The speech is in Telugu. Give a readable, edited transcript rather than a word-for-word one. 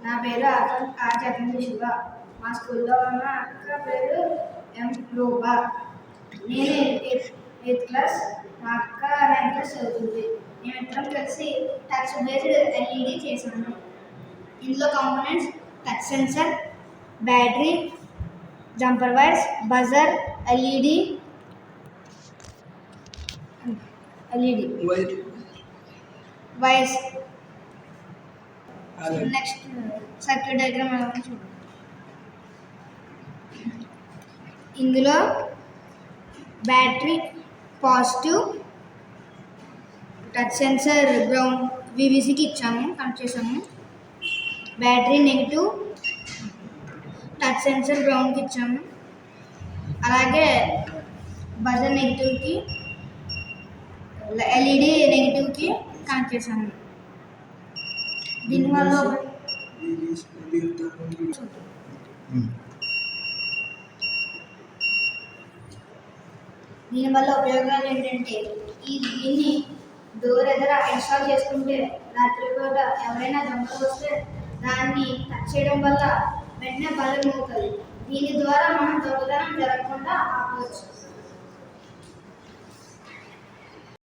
నా పేరు ఆచార్య శివ. మా స్కూల్లో ఉన్న అక్క పేరు ఎం రూప. నేను 8th క్లాస్, మా అక్క 9th క్లాస్ చదువుతుంది. మేమిద్దరం కలిసి టచ్ బేస్డ్ ఎల్ఈడి చేసాము. ఇందులో components touch sensor, battery, jumper wires, buzzer, LED wires. Next circuit diagram ఎలా చూడండి. ఇందులో battery positive, touch sensor ground వివిసికి ఇచ్చాము, కనెక్ట్ చేసాము. బ్యాటరీ నెగిటివ్, టచ్ సెన్సర్ గ్రౌండ్కి ఇచ్చాము. అలాగే బజర్ నెగిటివ్కి, ఎల్ఈడి నెగిటివ్కి కనెక్ట్ చేసాము. దీనివల్ల ఉపయోగాలు ఏంటంటే, దీన్ని డోర్ ఎదుర ఇన్స్టాల్ చేసుకుంటే రాత్రి పూట ఎవరైనా దొంగలు వస్తే దాన్ని టచ్ చేయడం వల్ల వెంటనే బలం అవుతుంది. దీని ద్వారా మనం దొంగతనం జరగకుండా ఆపవచ్చు.